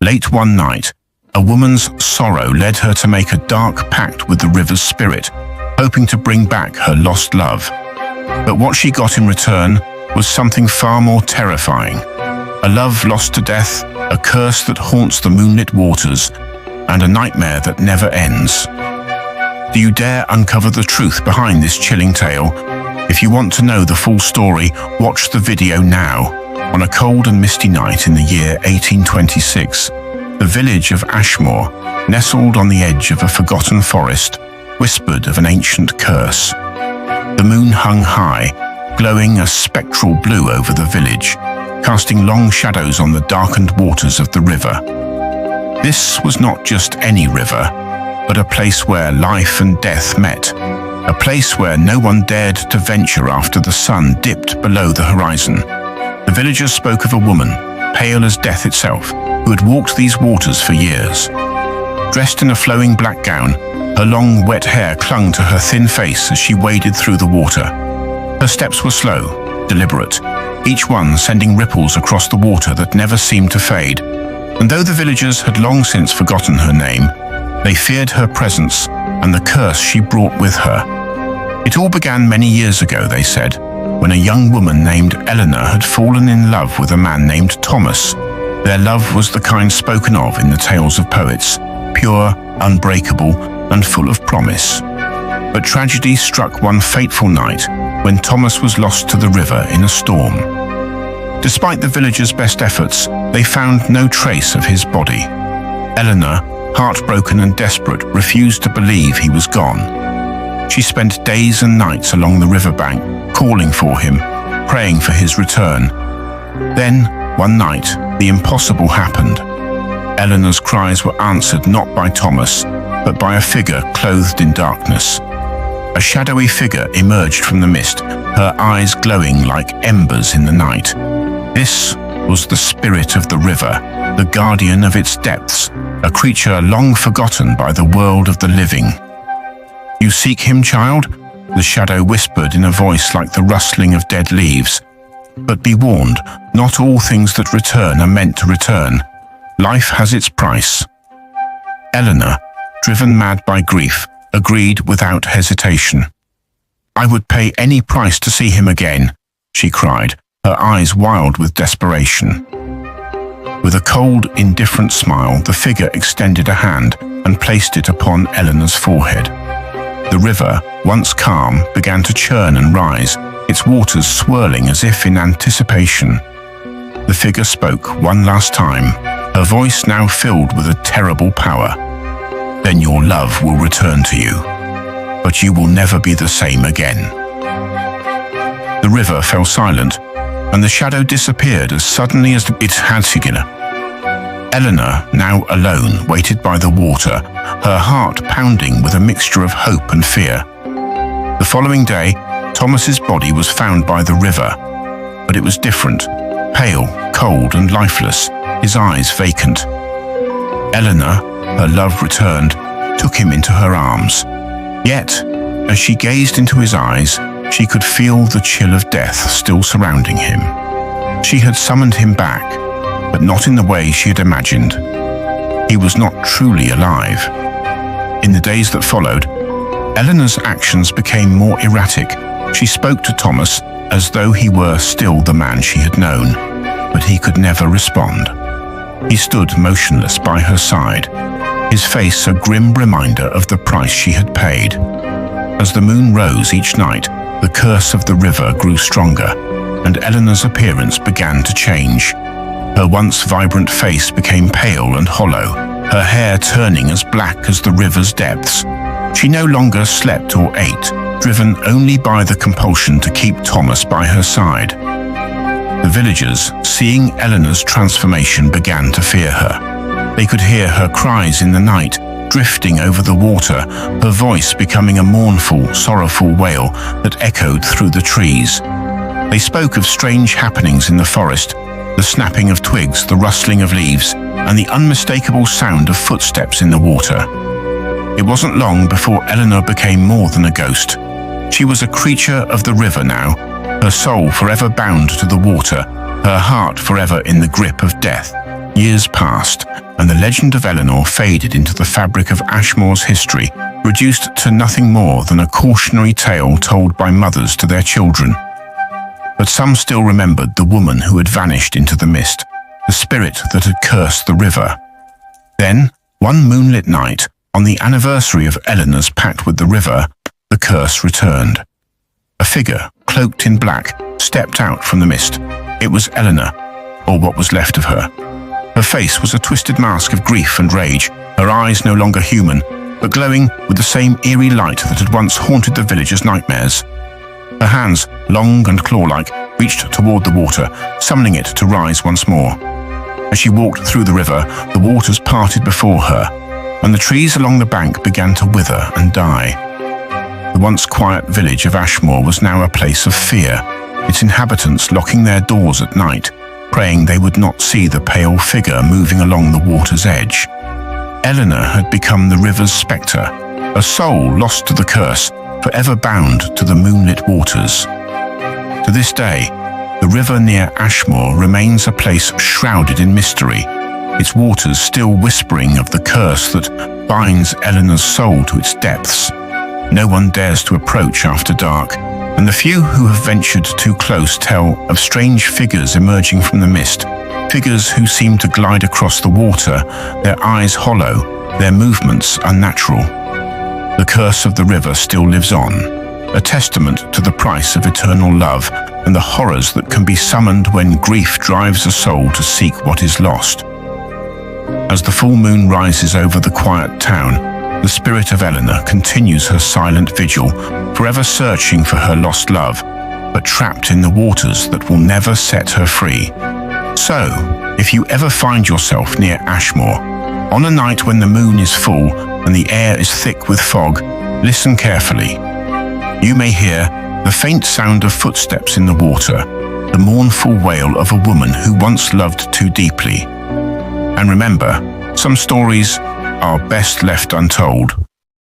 Late one night, a woman's sorrow led her to make a dark pact with the river's spirit, hoping to bring back her lost love. But what she got in return was something far more terrifying. A love lost to death, a curse that haunts the moonlit waters, and a nightmare that never ends. Do you dare uncover the truth behind this chilling tale? If you want to know the full story, watch the video now. On a cold and misty night in the year 1826, the village of Ashmore, nestled on the edge of a forgotten forest, whispered of an ancient curse. The moon hung high, glowing a spectral blue over the village, casting long shadows on the darkened waters of the river. This was not just any river, but a place where life and death met, a place where no one dared to venture after the sun dipped below the horizon. The villagers spoke of a woman, pale as death itself, who had walked these waters for years. Dressed in a flowing black gown, her long, wet hair clung to her thin face as she waded through the water. Her steps were slow, deliberate, each one sending ripples across the water that never seemed to fade. And though the villagers had long since forgotten her name, they feared her presence and the curse she brought with her. It all began many years ago, they said, when a young woman named Eleanor had fallen in love with a man named Thomas. Their love was the kind spoken of in the tales of poets, pure, unbreakable, and full of promise. But tragedy struck one fateful night when Thomas was lost to the river in a storm. Despite the villagers' best efforts, they found no trace of his body. Eleanor, heartbroken and desperate, refused to believe he was gone. She spent days and nights along the riverbank, calling for him, praying for his return. Then, one night, the impossible happened. Eleanor's cries were answered not by Thomas, but by a figure clothed in darkness. A shadowy figure emerged from the mist, her eyes glowing like embers in the night. This was the spirit of the river, the guardian of its depths, a creature long forgotten by the world of the living. "You seek him, child?" the shadow whispered in a voice like the rustling of dead leaves. "But be warned, not all things that return are meant to return. Life has its price." Eleanor, driven mad by grief, agreed without hesitation. "I would pay any price to see him again," she cried, her eyes wild with desperation. With a cold, indifferent smile, the figure extended a hand and placed it upon Eleanor's forehead. The river, once calm, began to churn and rise, its waters swirling as if in anticipation. The figure spoke one last time, her voice now filled with a terrible power. "Then your love will return to you, but you will never be the same again." The river fell silent, and the shadow disappeared as suddenly as it had begun. Eleanor, now alone, waited by the water, her heart pounding with a mixture of hope and fear. The following day, Thomas's body was found by the river, but it was different, pale, cold, and lifeless, his eyes vacant. Eleanor, her love returned, took him into her arms. Yet, as she gazed into his eyes, she could feel the chill of death still surrounding him. She had summoned him back, but not in the way she had imagined. He was not truly alive. In the days that followed, Eleanor's actions became more erratic. She spoke to Thomas as though he were still the man she had known, but he could never respond. He stood motionless by her side, his face a grim reminder of the price she had paid. As the moon rose each night, the curse of the river grew stronger, and Eleanor's appearance began to change. Her once vibrant face became pale and hollow, her hair turning as black as the river's depths. She no longer slept or ate, driven only by the compulsion to keep Thomas by her side. The villagers, seeing Eleanor's transformation, began to fear her. They could hear her cries in the night, drifting over the water, her voice becoming a mournful, sorrowful wail that echoed through the trees. They spoke of strange happenings in the forest, the snapping of twigs, the rustling of leaves, and the unmistakable sound of footsteps in the water. It wasn't long before Eleanor became more than a ghost. She was a creature of the river now, her soul forever bound to the water, her heart forever in the grip of death. Years passed, and the legend of Eleanor faded into the fabric of Ashmore's history, reduced to nothing more than a cautionary tale told by mothers to their children. But some still remembered the woman who had vanished into the mist, the spirit that had cursed the river. Then, one moonlit night, on the anniversary of Eleanor's pact with the river, the curse returned. A figure, cloaked in black, stepped out from the mist. It was Eleanor, or what was left of her. Her face was a twisted mask of grief and rage, her eyes no longer human, but glowing with the same eerie light that had once haunted the villagers' nightmares. Her hands, long and claw-like, reached toward the water, summoning it to rise once more. As she walked through the river, the waters parted before her, and the trees along the bank began to wither and die. The once quiet village of Ashmore was now a place of fear, its inhabitants locking their doors at night, praying they would not see the pale figure moving along the water's edge. Eleanor had become the river's spectre, a soul lost to the curse, forever bound to the moonlit waters. To this day, the river near Ashmore remains a place shrouded in mystery, its waters still whispering of the curse that binds Eleanor's soul to its depths. No one dares to approach after dark, and the few who have ventured too close tell of strange figures emerging from the mist, figures who seem to glide across the water, their eyes hollow, their movements unnatural. The curse of the river still lives on, a testament to the price of eternal love and the horrors that can be summoned when grief drives a soul to seek what is lost. As the full moon rises over the quiet town, the spirit of Eleanor continues her silent vigil, forever searching for her lost love, but trapped in the waters that will never set her free. So, if you ever find yourself near Ashmore, on a night when the moon is full and the air is thick with fog, listen carefully. You may hear the faint sound of footsteps in the water, the mournful wail of a woman who once loved too deeply. And remember, some stories are best left untold.